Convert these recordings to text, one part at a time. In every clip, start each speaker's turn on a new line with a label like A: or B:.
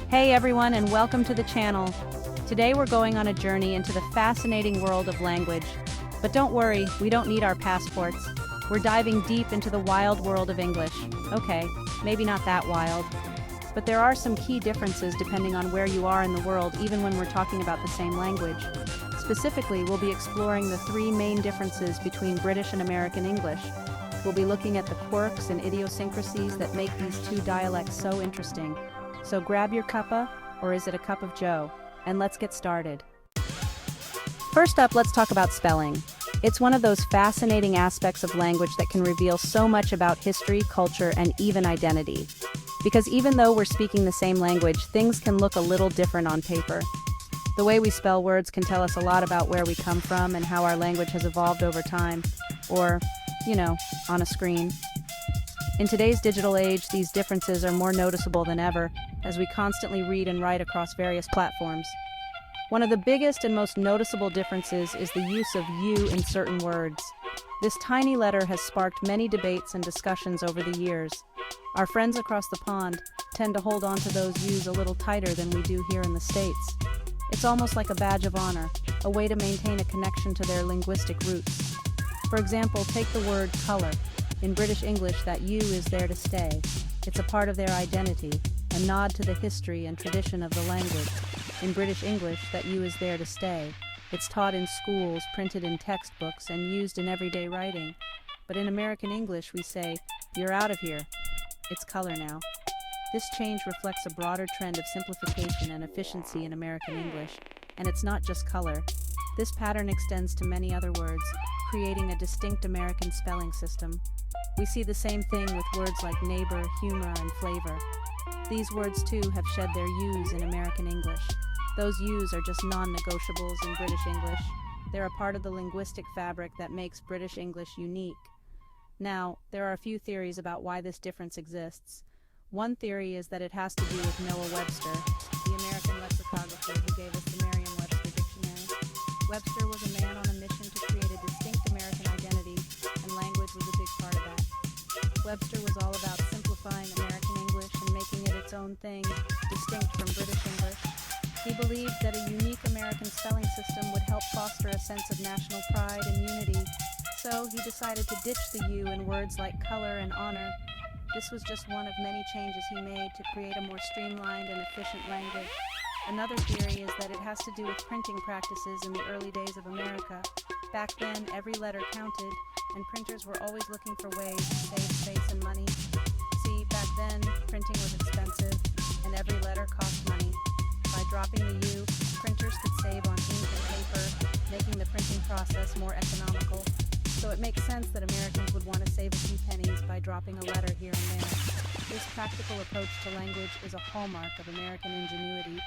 A: Hey everyone, and welcome to the channel. Today we're going on a journey into the fascinating world of language. But don't worry, we don't need our passports. We're diving deep into the wild world of English. Okay, maybe not that wild. But there are some key differences depending on where you are in the world, even when we're talking about the same language. Specifically, we'll be exploring the three main differences between British and American English. We'll be looking at the quirks and idiosyncrasies that make these two dialects so interesting. So grab your cuppa, or is it a cup of joe? And let's get started. First up, let's talk about spelling. It's one of those fascinating aspects of language that can reveal so much about history, culture, and even identity. Because even though we're speaking the same language, things can look a little different on paper. The way we spell words can tell us a lot about where we come from and how our language has evolved over time. Or, on a screen. In today's digital age, these differences are more noticeable than ever, as we constantly read and write across various platforms. One of the biggest and most noticeable differences is the use of you in certain words. This tiny letter has sparked many debates and discussions over the years. Our friends across the pond tend to hold on to those yous a little tighter than we do here in the States. It's almost like a badge of honor, a way to maintain a connection to their linguistic roots. For example, take the word color. In British English, that U is there to stay. It's a part of their identity, a nod to the history and tradition of the language. In British English, that U is there to stay. It's taught in schools, printed in textbooks, and used in everyday writing. But in American English, we say, "You're out of here." It's color now. This change reflects a broader trend of simplification and efficiency in American English. And it's not just color. This pattern extends to many other words, creating a distinct American spelling system. We see the same thing with words like neighbor, humor, and flavor. These words too have shed their U's in American English. Those U's are just non-negotiables in British English. They're a part of the linguistic fabric that makes British English unique. Now, there are a few theories about why this difference exists. One theory is that it has to do with Noah Webster, the American lexicographer who gave us the Merriam-Webster dictionary. Webster was a man on a mission to create a distinct American identity, and language was a big part of that. Webster was all about simplifying American English and making it its own thing, distinct from British English. He believed that a unique American spelling system would help foster a sense of national pride and unity, so he decided to ditch the U in words like color and honor. This was just one of many changes he made to create a more streamlined and efficient language. Another theory is that it has to do with printing practices in the early days of America. Back then, every letter counted, and printers were always looking for ways to save space and money. See, back then, printing was expensive, and every letter cost money. By dropping the U, printers could save on ink and paper, making the printing process more economical. So it makes sense that Americans would want to save a few pennies by dropping a letter here and there. This practical approach to language is a hallmark of American ingenuity.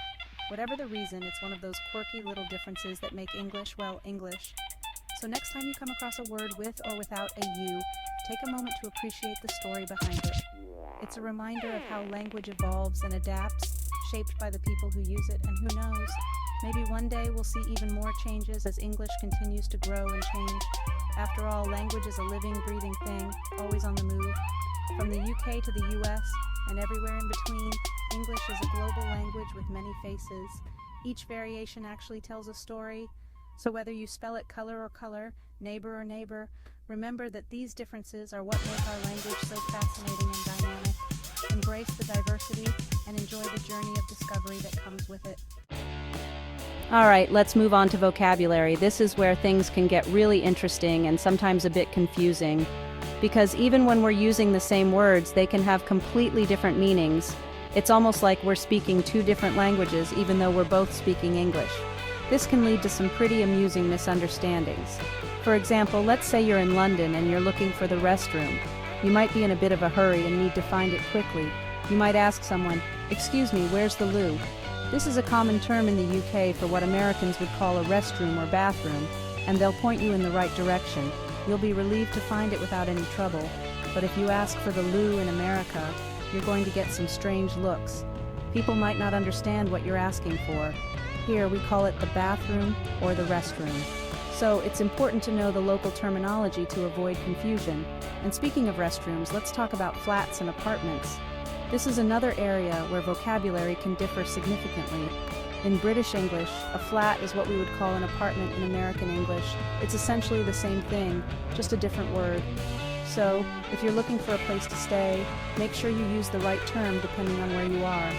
A: Whatever the reason, it's one of those quirky little differences that make English, well, English. So next time you come across a word with or without a U, take a moment to appreciate the story behind it. It's a reminder of how language evolves and adapts, shaped by the people who use it, and who knows, maybe one day we'll see even more changes as English continues to grow and change. After all, language is a living, breathing thing, always on the move. From the UK to the US, and everywhere in between, English is a global language with many faces. Each variation actually tells a story. So whether you spell it color or color, neighbor or neighbor, remember that these differences are what make our language so fascinating and dynamic. Embrace the diversity and enjoy the journey of discovery that comes with it. All right, let's move on to vocabulary. This is where things can get really interesting and sometimes a bit confusing. Because even when we're using the same words, they can have completely different meanings. It's almost like we're speaking two different languages, even though we're both speaking English. This can lead to some pretty amusing misunderstandings. For example, let's say you're in London and you're looking for the restroom. You might be in a bit of a hurry and need to find it quickly. You might ask someone, "Excuse me, where's the loo?" This is a common term in the UK for what Americans would call a restroom or bathroom, and they'll point you in the right direction. You'll be relieved to find it without any trouble. But if you ask for the loo in America, you're going to get some strange looks. People might not understand what you're asking for. Here we call it the bathroom or the restroom. So it's important to know the local terminology to avoid confusion. And speaking of restrooms, let's talk about flats and apartments. This is another area where vocabulary can differ significantly. In British English, a flat is what we would call an apartment in American English. It's essentially the same thing, just a different word. So, if you're looking for a place to stay, make sure you use the right term depending on where you are.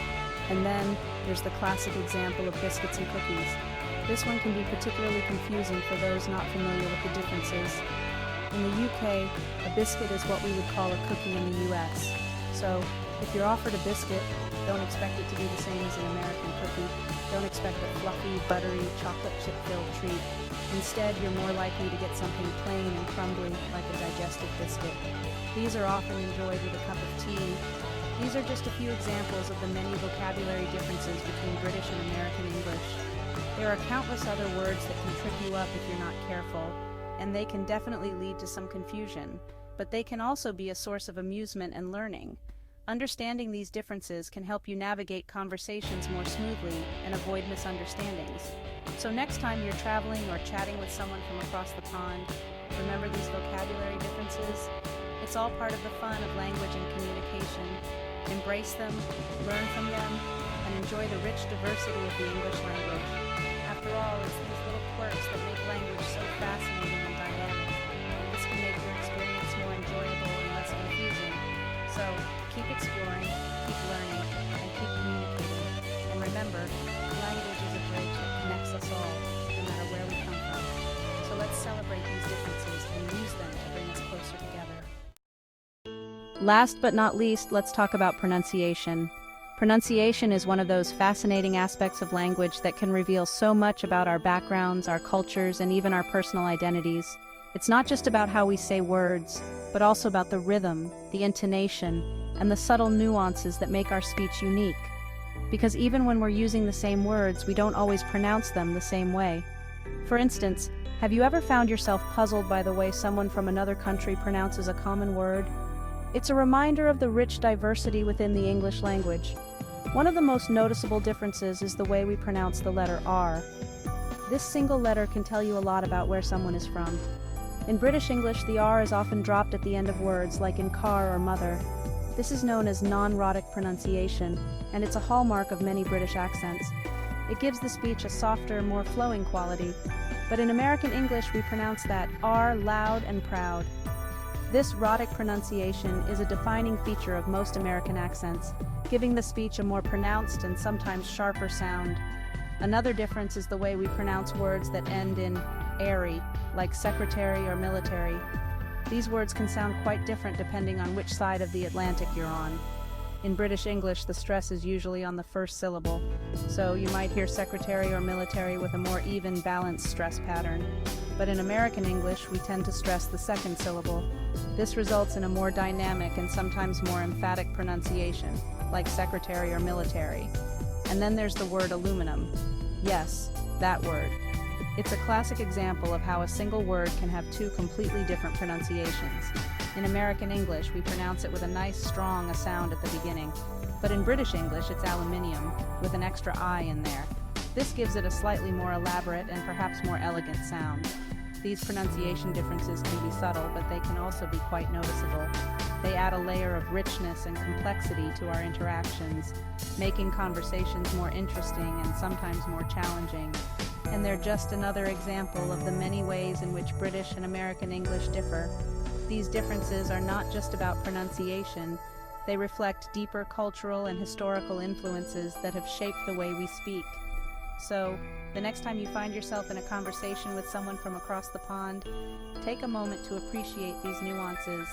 A: And then, there's the classic example of biscuits and cookies. This one can be particularly confusing for those not familiar with the differences. In the UK, a biscuit is what we would call a cookie in the US. So, if you're offered a biscuit, don't expect it to be the same as an American cookie. Don't expect a fluffy, buttery, chocolate chip-filled treat. Instead, you're more likely to get something plain and crumbly, like a digestive biscuit. These are often enjoyed with a cup of tea. These are just a few examples of the many vocabulary differences between British and American English. There are countless other words that can trip you up if you're not careful, and they can definitely lead to some confusion, but they can also be a source of amusement and learning. Understanding these differences can help you navigate conversations more smoothly and avoid misunderstandings. So next time you're traveling or chatting with someone from across the pond, remember these vocabulary differences. It's all part of the fun of language and communication. Embrace them, learn from them, and enjoy the rich diversity of the English language. After all, it's these little quirks that make language so fascinating and dynamic. This can make your experience more enjoyable and less confusing. So, keep exploring, keep learning, and keep communicating. And remember, language is a bridge that connects us all, no matter where we come from. So let's celebrate these differences and use them to bring us closer together. Last but not least, let's talk about pronunciation. Pronunciation is one of those fascinating aspects of language that can reveal so much about our backgrounds, our cultures, and even our personal identities. It's not just about how we say words, but also about the rhythm, the intonation, and the subtle nuances that make our speech unique. Because even when we're using the same words, we don't always pronounce them the same way. For instance, have you ever found yourself puzzled by the way someone from another country pronounces a common word? It's a reminder of the rich diversity within the English language. One of the most noticeable differences is the way we pronounce the letter R. This single letter can tell you a lot about where someone is from. In British English, the R is often dropped at the end of words, like in car or mother. This is known as non-rhotic pronunciation, and it's a hallmark of many British accents. It gives the speech a softer, more flowing quality. But in American English, we pronounce that R loud and proud. This rhotic pronunciation is a defining feature of most American accents, giving the speech a more pronounced and sometimes sharper sound. Another difference is the way we pronounce words that end in "ary", like secretary or military. These words can sound quite different depending on which side of the Atlantic you're on. In British English, the stress is usually on the first syllable, so you might hear secretary or military with a more even, balanced stress pattern. But in American English, we tend to stress the second syllable. This results in a more dynamic and sometimes more emphatic pronunciation, like secretary or military. And then there's the word aluminum. Yes, that word. It's a classic example of how a single word can have two completely different pronunciations. In American English, we pronounce it with a nice, strong sound at the beginning. But in British English, it's aluminium, with an extra I in there. This gives it a slightly more elaborate and perhaps more elegant sound. These pronunciation differences can be subtle, but they can also be quite noticeable. They add a layer of richness and complexity to our interactions, making conversations more interesting and sometimes more challenging. And they're just another example of the many ways in which British and American English differ. These differences are not just about pronunciation, they reflect deeper cultural and historical influences that have shaped the way we speak. So, the next time you find yourself in a conversation with someone from across the pond, take a moment to appreciate these nuances.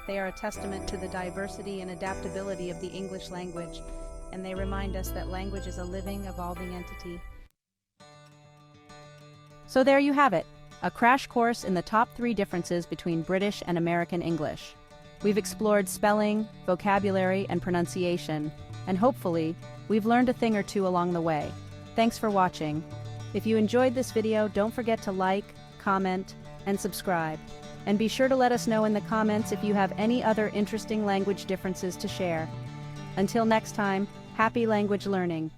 A: They are a testament to the diversity and adaptability of the English language, and they remind us that language is a living, evolving entity. So there you have it, a crash course in the top 3 differences between British and American English. We've explored spelling, vocabulary, and pronunciation, and hopefully, we've learned a thing or two along the way. Thanks for watching. If you enjoyed this video, don't forget to like, comment, and subscribe. And be sure to let us know in the comments if you have any other interesting language differences to share. Until next time, happy language learning.